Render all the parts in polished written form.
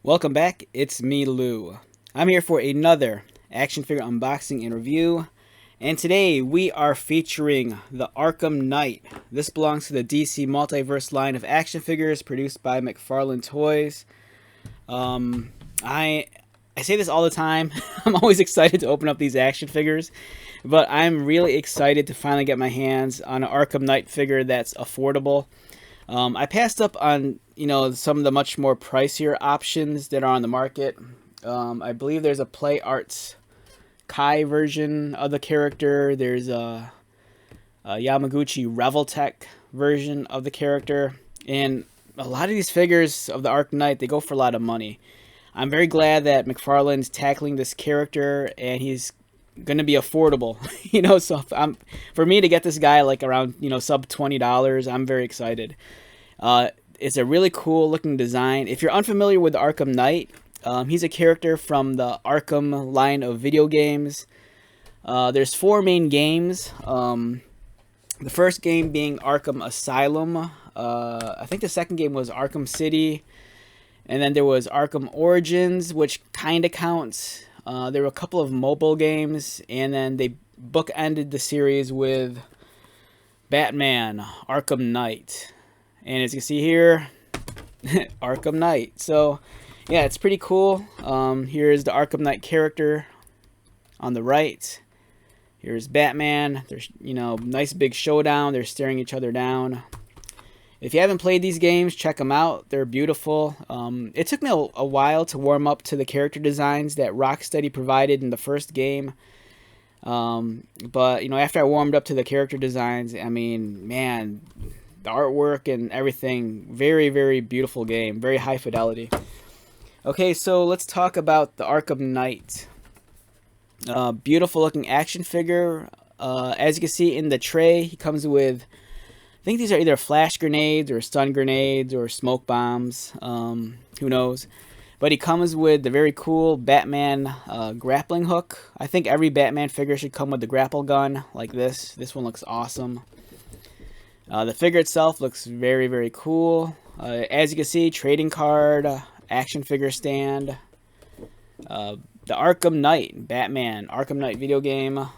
Welcome back, it's me, Lou. I'm here for another action figure unboxing and review, and today we are featuring the Arkham Knight. This belongs to the DC Multiverse line of action figures produced by McFarlane Toys. I say this all the time. I'm always excited to open up these action figures, but I'm really excited to finally get my hands on an Arkham Knight figure that's affordable. I passed up on, some of the much more pricier options that are on the market. I believe there's a Play Arts Kai version of the character. There's a Yamaguchi Reveltech version of the character. And a lot of these figures of the Arkham Knight, they go for a lot of money. I'm very glad that McFarlane's tackling this character and he's going to be affordable. So for me to get this guy like around, sub $20, I'm very excited. It's a really cool looking design. If you're unfamiliar with Arkham Knight, he's a character from the Arkham line of video games. There's 4 main games. The first game being Arkham Asylum. I think the second game was Arkham City. And then there was Arkham Origins, which kind of counts. There were a couple of mobile games. And then they bookended the series with Batman, Arkham Knight. And as you can see here, Arkham Knight. So, yeah, it's pretty cool. Here's the Arkham Knight character on the right. Here's Batman. There's, nice big showdown. They're staring each other down. If you haven't played these games, check them out. They're beautiful. It took me a while to warm up to the character designs that Rocksteady provided in the first game. But, after I warmed up to the character designs, I mean, man, the artwork and everything, very, very beautiful game. Very high fidelity. Okay, so let's talk about the Arkham Knight. Beautiful looking action figure. As you can see in the tray, he comes with, I think these are either flash grenades or stun grenades or smoke bombs. Who knows? But he comes with the very cool Batman grappling hook. I think every Batman figure should come with the grapple gun like this. This one looks awesome. The figure itself looks very, very cool. As you can see, trading card, action figure stand. The Arkham Knight, Batman, Arkham Knight video game.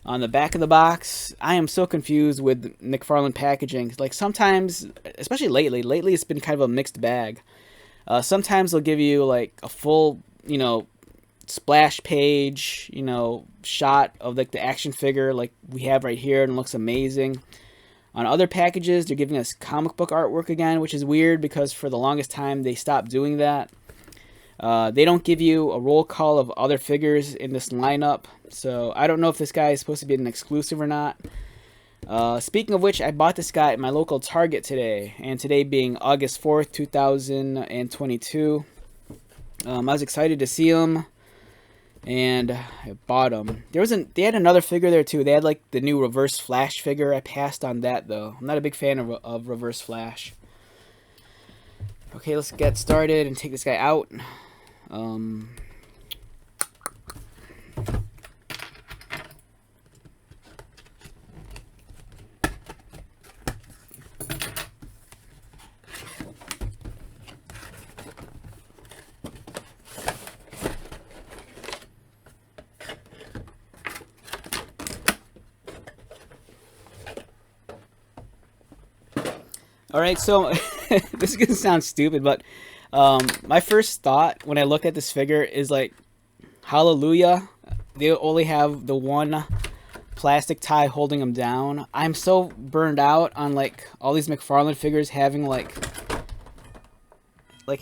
On the back of the box, I am so confused with McFarlane packaging. Like sometimes, especially lately it's been kind of a mixed bag. Sometimes they'll give you like a full, splash page, shot of like the action figure like we have right here, and it looks amazing. On other packages, they're giving us comic book artwork again, which is weird because for the longest time they stopped doing that. They don't give you a roll call of other figures in this lineup, so I don't know if this guy is supposed to be an exclusive or not. Speaking of which, I bought this guy at my local Target today, and today being August 4th, 2022. I was excited to see him, and I bought him. They had another figure there too. They had like the new Reverse Flash figure. I passed on that though. I'm not a big fan of Reverse Flash. Okay, let's get started and take this guy out. Alright, so this is going to sound stupid, but my first thought when I look at this figure is like, hallelujah, they only have the one plastic tie holding them down. I'm so burned out on like all these McFarlane figures having like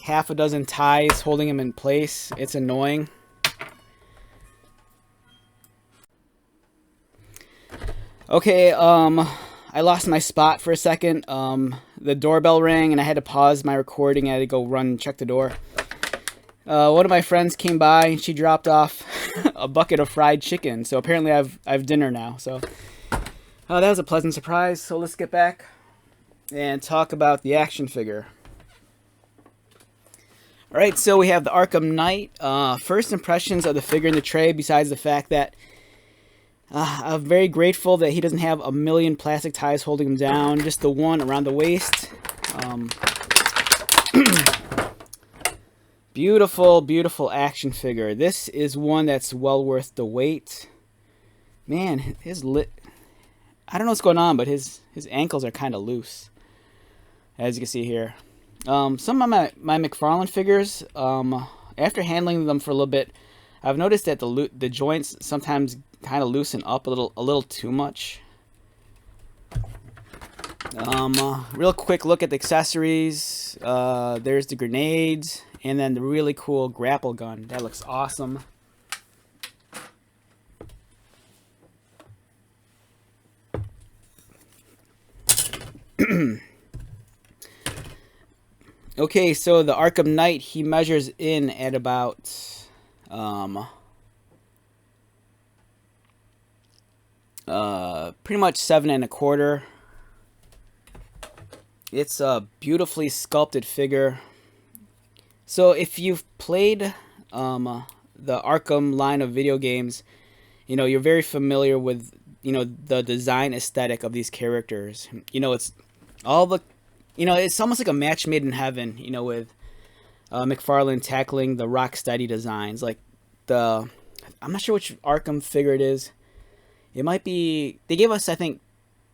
half a dozen ties holding them in place. It's annoying. Okay, I lost my spot for a second. The doorbell rang and I had to pause my recording. I had to go run and check the door. One of my friends came by and she dropped off a bucket of fried chicken. So apparently I've dinner now. So that was a pleasant surprise. So let's get back and talk about the action figure. Alright, so we have the Arkham Knight. First impressions of the figure in the tray, besides the fact that I'm very grateful that he doesn't have a million plastic ties holding him down, just the one around the waist. Beautiful, beautiful action figure. This is one that's well worth the wait. Man, I don't know what's going on, but his ankles are kind of loose, as you can see here. Some of my McFarlane figures, after handling them for a little bit, I've noticed that the joints sometimes kind of loosen up a little too much. Real quick look at the accessories. There's the grenades, and then the really cool grapple gun. That looks awesome. Okay, so the Arkham Knight, he measures in at about pretty much 7¼ It's a beautifully sculpted figure. So if you've played the Arkham line of video games, you know, you're very familiar with, you know, the design aesthetic of these characters. You know, it's all the, you know, it's almost like a match made in heaven, you know, with McFarlane tackling the Rocksteady designs. Like I'm not sure which Arkham figure it is. It might be, they gave us, I think,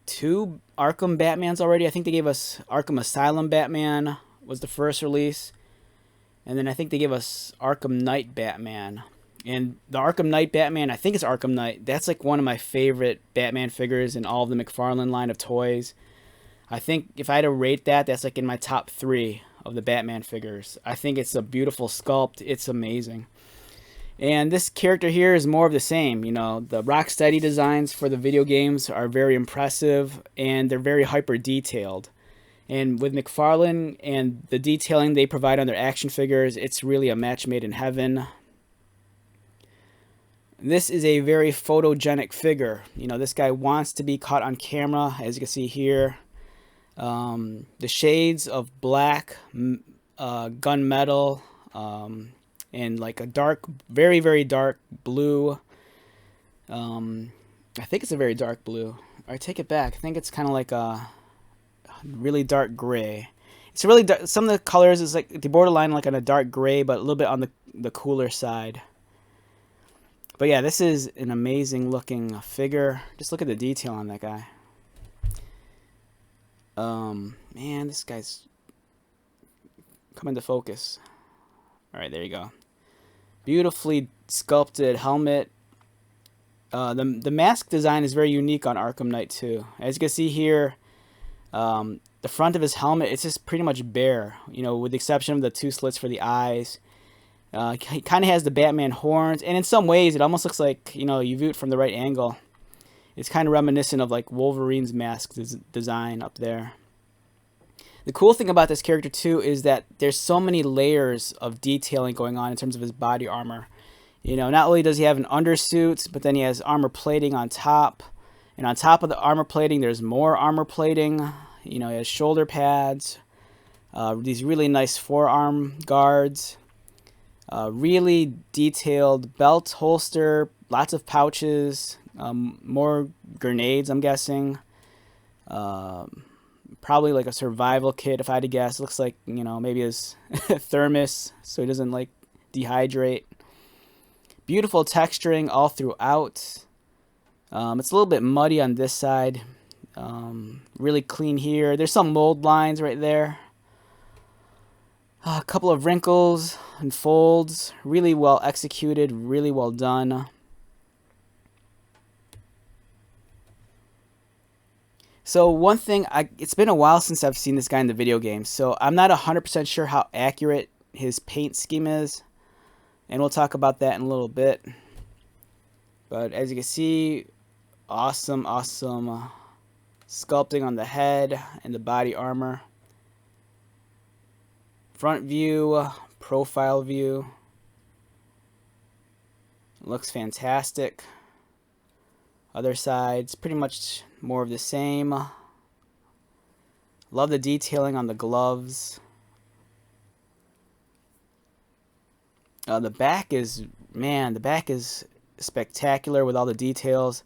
2 Arkham Batmans already. I think they gave us Arkham Asylum Batman was the first release. And then I think they gave us Arkham Knight Batman. And the Arkham Knight Batman, I think it's Arkham Knight. That's like one of my favorite Batman figures in all of the McFarlane line of toys. I think if I had to rate that, that's like in my top 3 of the Batman figures. I think it's a beautiful sculpt. It's amazing. And this character here is more of the same. You know, the Rocksteady designs for the video games are very impressive, and they're very hyper detailed. And with McFarlane and the detailing they provide on their action figures, it's really a match made in heaven. This is a very photogenic figure. You know, this guy wants to be caught on camera, as you can see here. The shades of black, gunmetal, and like a dark, very, very dark blue. I think it's a very dark blue. I take it back. I think it's kind of like a really dark gray. It's really dark. Some of the colors is like the borderline like on a dark gray, but a little bit on the cooler side. But yeah, this is an amazing looking figure. Just look at the detail on that guy. Man, this guy's coming to focus. All right, there you go. Beautifully sculpted helmet. The mask design is very unique on Arkham Knight too. As you can see here, the front of his helmet, it's just pretty much bare. You know, with the exception of the 2 slits for the eyes. He kind of has the Batman horns, and in some ways, it almost looks like, you know, you view it from the right angle. It's kind of reminiscent of like Wolverine's mask design up there. The cool thing about this character too is that there's so many layers of detailing going on in terms of his body armor. You know, not only does he have an undersuit, but then he has armor plating on top. And on top of the armor plating, there's more armor plating. You know, he has shoulder pads, these really nice forearm guards, really detailed belt holster, lots of pouches, more grenades, I'm guessing. Probably like a survival kit, if I had to guess. Looks like, you know, maybe his thermos so he doesn't like dehydrate. Beautiful texturing all throughout. It's a little bit muddy on this side. Really clean here. There's some mold lines right there. A couple of wrinkles and folds. Really well executed. Really well done. So one thing, it's been a while since I've seen this guy in the video game, so I'm not 100% sure how accurate his paint scheme is, and we'll talk about that in a little bit. But as you can see, awesome sculpting on the head and the body armor. Front view, profile view. Looks fantastic. Other side's pretty much more of the same. Love the detailing on the gloves. The back is, man, the back is spectacular with all the details.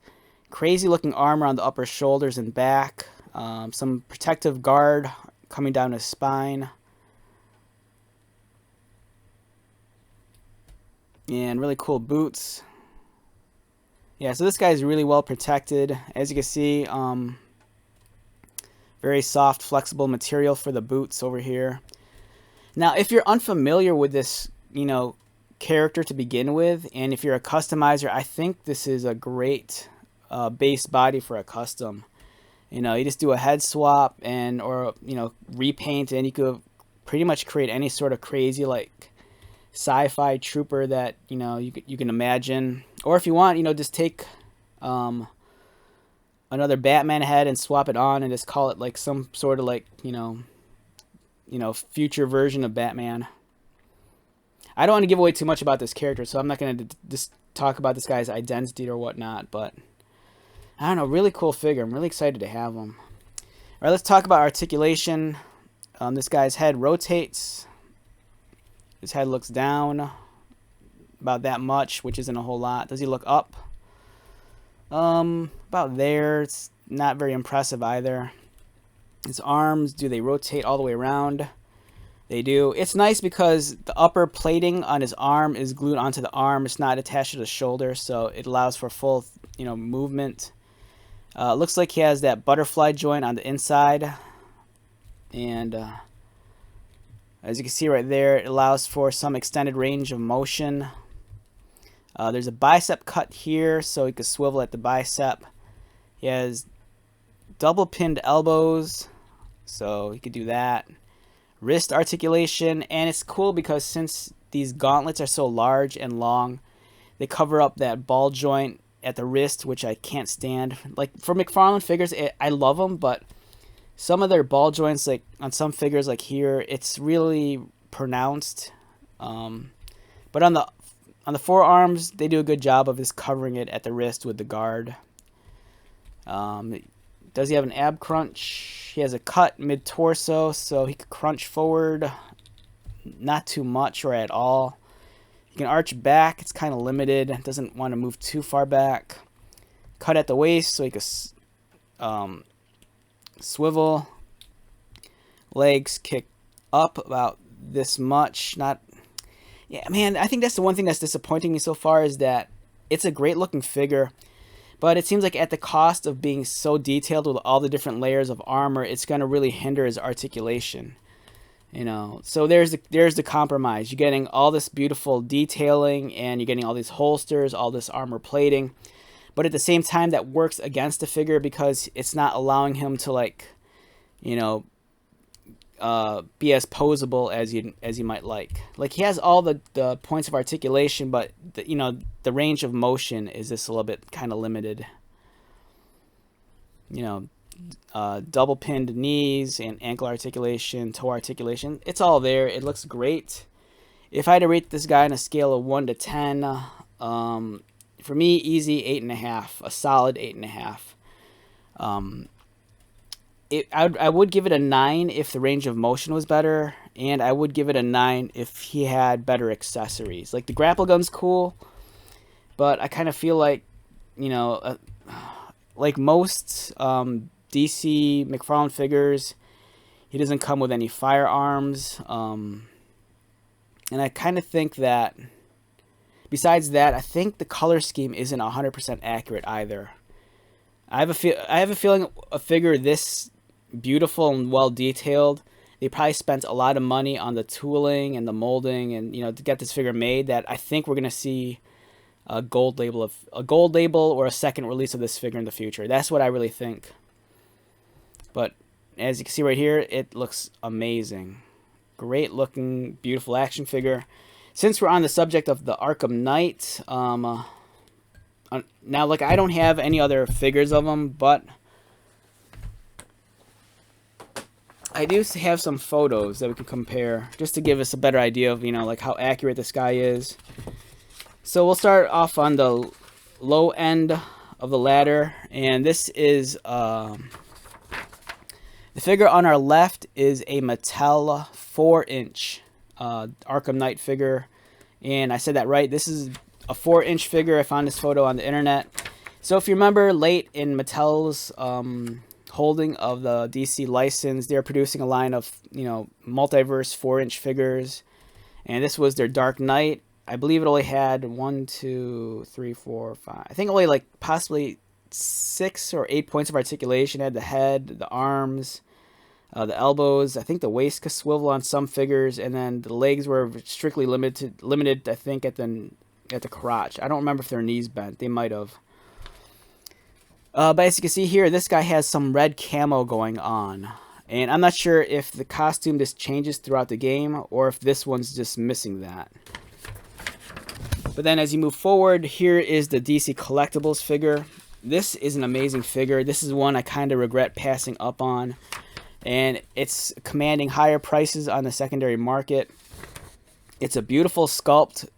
Crazy looking armor on the upper shoulders and back. Some protective guard coming down his spine. And really cool boots. Yeah, so this guy is really well protected. As you can see, very soft, flexible material for the boots over here. Now, if you're unfamiliar with this, character to begin with, and if you're a customizer, I think this is a great base body for a custom. You just do a head swap or repaint, and you could pretty much create any sort of crazy like sci-fi trooper that you can imagine. Or if you want, just take another Batman head and swap it on and just call it like some sort of like future version of Batman. I don't want to give away too much about this character, so I'm not going to just talk about this guy's identity or whatnot, but I don't know, really cool figure. I'm really excited to have him. All right, let's talk about articulation. This guy's head rotates. His head looks down about that much, which isn't a whole lot. Does he look up? About there. It's not very impressive either. His arms, do they rotate all the way around? They do. It's nice because the upper plating on his arm is glued onto the arm. It's not attached to the shoulder, so it allows for full, movement. Looks like he has that butterfly joint on the inside. And as you can see right there, it allows for some extended range of motion. There's a bicep cut here, so he can swivel at the bicep. He has double pinned elbows, so he could do that. Wrist articulation, and it's cool because since these gauntlets are so large and long, they cover up that ball joint at the wrist, which I can't stand. Like for McFarlane figures, I love them, but some of their ball joints, like on some figures like here, it's really pronounced. But on the forearms, they do a good job of just covering it at the wrist with the guard. Does he have an ab crunch? He has a cut mid-torso, so he could crunch forward. Not too much or at all. He can arch back. It's kind of limited. Doesn't want to move too far back. Cut at the waist, so he could swivel. Legs kick up about this much. Yeah, man, I think that's the one thing that's disappointing me so far is that it's a great-looking figure, but it seems like at the cost of being so detailed with all the different layers of armor, it's going to really hinder his articulation. So there's the compromise. You're getting all this beautiful detailing, and you're getting all these holsters, all this armor plating, but at the same time, that works against the figure because it's not allowing him to be as posable as you might like. Like he has all the points of articulation, but the range of motion is just a little bit kind of limited. Double pinned knees and ankle articulation, toe articulation. It's all there. It looks great. If I had to rate this guy on a scale of 1 to 10, for me, easy 8.5, a solid 8.5. I would give it a 9 if the range of motion was better, and I would give it a 9 if he had better accessories. Like the grapple gun's cool, but I kind of feel like, like most DC McFarlane figures, he doesn't come with any firearms, and I kind of think that, besides that, I think the color scheme isn't 100% accurate either. I have a feeling a figure this beautiful and well detailed, they probably spent a lot of money on the tooling and the molding and to get this figure made, that I think we're gonna see a gold label or a second release of this figure in the future. That's what I really think. But as you can see right here, it looks amazing. Great looking, beautiful action figure. Since we're on the subject of the Arkham Knight, now look, I don't have any other figures of him, but I do have some photos that we can compare just to give us a better idea of, like how accurate this guy is. So we'll start off on the low end of the ladder, and this is the figure on our left is a Mattel 4-inch Arkham Knight figure, and I said that right. This is a 4-inch figure. I found this photo on the internet. So if you remember, late in Mattel's holding of the DC license, they're producing a line of Multiverse 4-inch figures, and this was their Dark Knight. I believe it only had 1, 2, 3, 4, 5. I think only like possibly 6 or 8 points of articulation. It had the head, the arms, the elbows. I think the waist could swivel on some figures, and then the legs were strictly limited. I think at the crotch. I don't remember if their knees bent. They might have. But as you can see here, this guy has some red camo going on. And I'm not sure if the costume just changes throughout the game or if this one's just missing that. But then as you move forward, here is the DC Collectibles figure. This is an amazing figure. This is one I kind of regret passing up on. And it's commanding higher prices on the secondary market. It's a beautiful sculpt.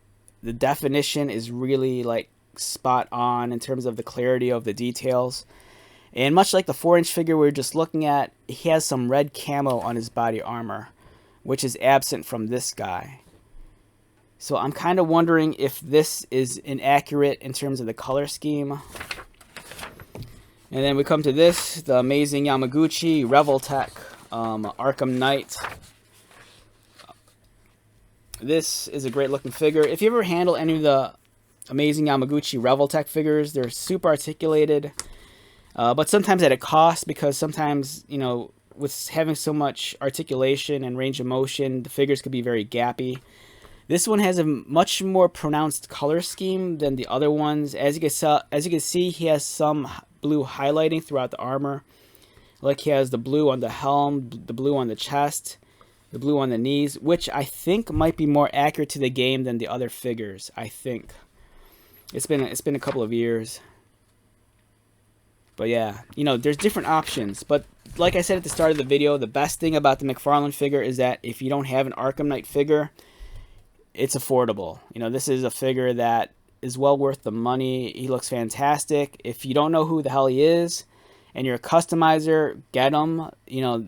The definition is really like spot on in terms of the clarity of the details. And much like the 4-inch figure we were just looking at, he has some red camo on his body armor, which is absent from this guy. So I'm kind of wondering if this is inaccurate in terms of the color scheme. And then we come to this, the amazing Yamaguchi Revoltech Arkham Knight. This is a great looking figure. If you ever handle any of the amazing Yamaguchi Revoltech figures, they're super articulated. But sometimes at a cost, because sometimes, you know, with having so much articulation and range of motion, the figures could be very gappy. This one has a much more pronounced color scheme than the other ones. As you can see, he has some blue highlighting throughout the armor. Like he has the blue on the helm, the blue on the chest, the blue on the knees, which I think might be more accurate to the game than the other figures. I think it's been a couple of years. But yeah, you know, there's different options. But like I said at the start of the video, the best thing about the McFarlane figure is that if you don't have an Arkham Knight figure, it's affordable. You know, this is a figure that is well worth the money. He looks fantastic. If you don't know who the hell he is and you're a customizer, get him. You know,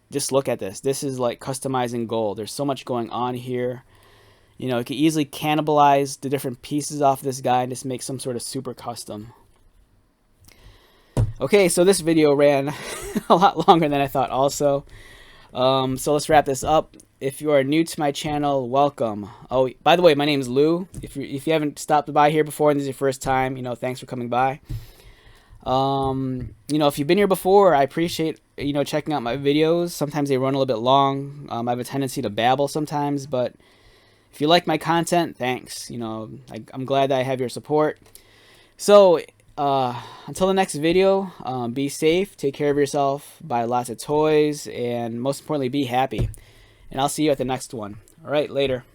just look at this. This is like customizing gold. There's so much going on here. You know, you can easily cannibalize the different pieces off this guy and just make some sort of super custom. Okay, so this video ran a lot longer than I thought also. So let's wrap this up. If you are new to my channel, welcome. Oh, by the way, my name is Lou. If you haven't stopped by here before and this is your first time, you know, thanks for coming by. You know, if you've been here before, I appreciate, you know, checking out my videos. Sometimes they run a little bit long. I have a tendency to babble sometimes, but if you like my content, thanks. You know, I'm glad that I have your support. So, until the next video, be safe, take care of yourself, buy lots of toys, and most importantly, be happy. And I'll see you at the next one. All right, later.